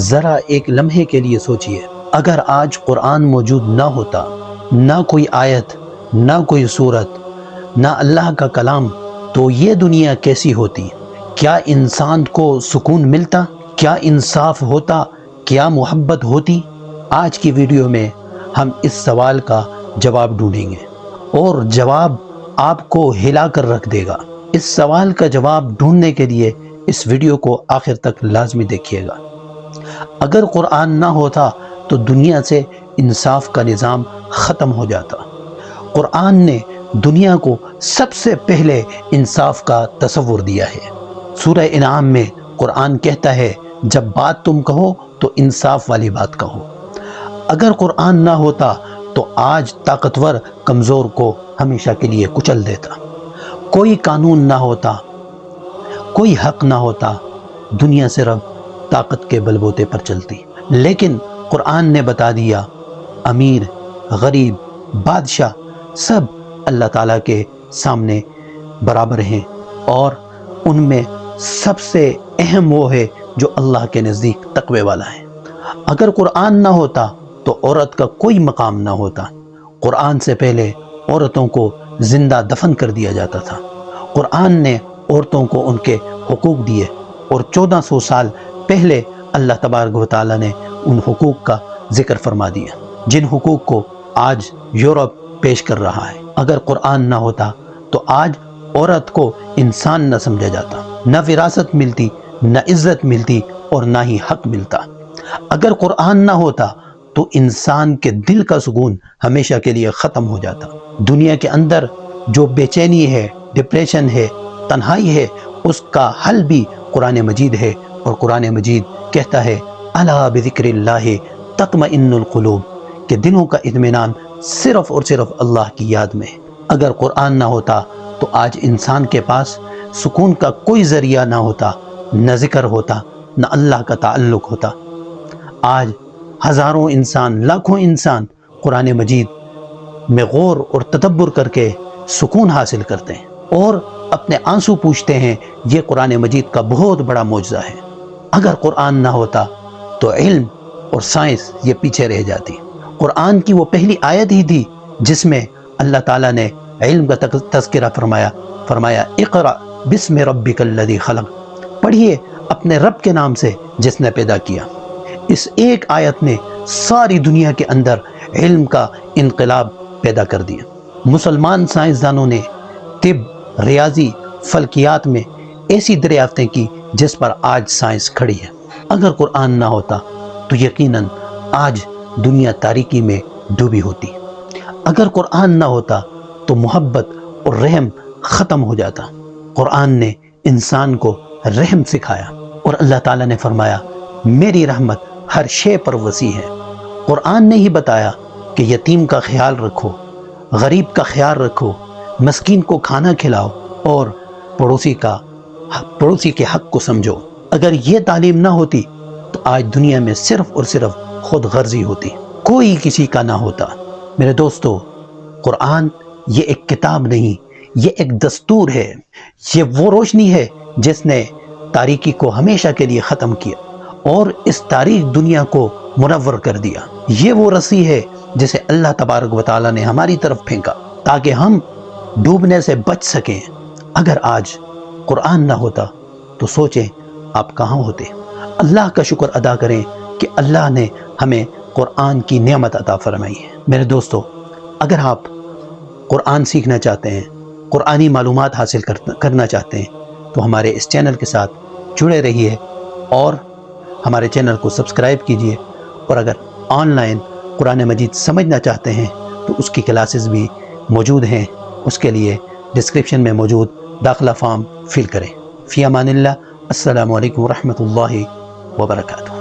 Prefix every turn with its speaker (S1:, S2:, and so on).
S1: ذرا ایک لمحے کے لیے سوچئے، اگر آج قرآن موجود نہ ہوتا، نہ کوئی آیت، نہ کوئی صورت، نہ اللہ کا کلام، تو یہ دنیا کیسی ہوتی؟ کیا انسان کو سکون ملتا؟ کیا انصاف ہوتا؟ کیا محبت ہوتی؟ آج کی ویڈیو میں ہم اس سوال کا جواب ڈھونڈیں گے، اور جواب آپ کو ہلا کر رکھ دے گا۔ اس سوال کا جواب ڈھونڈنے کے لیے اس ویڈیو کو آخر تک لازمی دیکھیے گا۔ اگر قرآن نہ ہوتا تو دنیا سے انصاف کا نظام ختم ہو جاتا۔ قرآن نے دنیا کو سب سے پہلے انصاف کا تصور دیا ہے۔ سورہ انعام میں قرآن کہتا ہے، جب بات تم کہو تو انصاف والی بات کہو۔ اگر قرآن نہ ہوتا تو آج طاقتور کمزور کو ہمیشہ کے لیے کچل دیتا، کوئی قانون نہ ہوتا، کوئی حق نہ ہوتا، دنیا صرف طاقت کے بل بوتے پر چلتی۔ لیکن قرآن نے بتا دیا، امیر، غریب، بادشاہ سب اللہ تعالیٰ کے سامنے برابر ہیں، اور ان میں سب سے اہم وہ ہے جو اللہ کے نزدیک تقوی والا ہے۔ اگر قرآن نہ ہوتا تو عورت کا کوئی مقام نہ ہوتا۔ قرآن سے پہلے عورتوں کو زندہ دفن کر دیا جاتا تھا۔ قرآن نے عورتوں کو ان کے حقوق دیے، اور 1400 سال پہلے اللہ تبارک و تعالیٰ نے ان حقوق کا ذکر فرما دیا، جن حقوق کو آج یورپ پیش کر رہا ہے۔ اگر قرآن نہ ہوتا تو آج عورت کو انسان نہ سمجھا جاتا، نہ وراثت ملتی، نہ عزت ملتی، اور نہ ہی حق ملتا۔ اگر قرآن نہ ہوتا تو انسان کے دل کا سکون ہمیشہ کے لیے ختم ہو جاتا۔ دنیا کے اندر جو بے چینی ہے، ڈپریشن ہے، تنہائی ہے، اس کا حل بھی قرآن مجید ہے، اور قرآن مجید کہتا ہے، الا بذکر اللہ تطمئن القلوب، کہ دلوں کا اطمینان صرف اور صرف اللہ کی یاد میں ہے۔ اگر قرآن نہ ہوتا تو آج انسان کے پاس سکون کا کوئی ذریعہ نہ ہوتا، نہ ذکر ہوتا، نہ اللہ کا تعلق ہوتا۔ آج ہزاروں انسان، لاکھوں انسان قرآن مجید میں غور اور تدبر کر کے سکون حاصل کرتے ہیں، اور اپنے آنسو پوچھتے ہیں۔ یہ قرآن مجید کا بہت بڑا معجزہ ہے۔ اگر قرآن نہ ہوتا تو علم اور سائنس یہ پیچھے رہ جاتی۔ قرآن کی وہ پہلی آیت ہی تھی جس میں اللہ تعالیٰ نے علم کا تذکرہ فرمایا اقرأ بسم ربک الذی خلق، پڑھیے اپنے رب کے نام سے جس نے پیدا کیا۔ اس ایک آیت نے ساری دنیا کے اندر علم کا انقلاب پیدا کر دیا۔ مسلمان سائنسدانوں نے طب، ریاضی، فلکیات میں ایسی دریافتیں کی جس پر آج سائنس کھڑی ہے۔ اگر قرآن نہ ہوتا تو یقیناً آج دنیا تاریکی میں ڈوبی ہوتی۔ اگر قرآن نہ ہوتا تو محبت اور رحم ختم ہو جاتا۔ قرآن نے انسان کو رحم سکھایا، اور اللہ تعالیٰ نے فرمایا، میری رحمت ہر شے پر وسیع ہے۔ قرآن نے ہی بتایا کہ یتیم کا خیال رکھو، غریب کا خیال رکھو، مسکین کو کھانا کھلاؤ، اور پڑوسی کے حق کو سمجھو۔ اگر یہ تعلیم نہ ہوتی تو آج دنیا میں صرف اور صرف خود غرضی ہوتی، کوئی کسی کا نہ ہوتا۔ میرے دوستو، قرآن یہ ایک کتاب نہیں، یہ ایک دستور ہے۔ یہ وہ روشنی ہے جس نے تاریکی کو ہمیشہ کے لیے ختم کیا، اور اس تاریک دنیا کو منور کر دیا۔ یہ وہ رسی ہے جسے اللہ تبارک و تعالیٰ نے ہماری طرف پھینکا تاکہ ہم ڈوبنے سے بچ سکیں۔ اگر آج قرآن نہ ہوتا تو سوچیں آپ کہاں ہوتے۔ اللہ کا شکر ادا کریں کہ اللہ نے ہمیں قرآن کی نعمت عطا فرمائی ہے۔ میرے دوستو، اگر آپ قرآن سیکھنا چاہتے ہیں، قرآنی معلومات حاصل کرنا چاہتے ہیں، تو ہمارے اس چینل کے ساتھ جڑے رہیے، اور ہمارے چینل کو سبسکرائب کیجیے۔ اور اگر آن لائن قرآن مجید سمجھنا چاہتے ہیں تو اس کی کلاسز بھی موجود ہیں، اس کے لیے ڈسکرپشن میں موجود داخلہ فارم فل کریں۔ فی امان اللہ، السلام علیکم ورحمۃ اللہ وبرکاتہ۔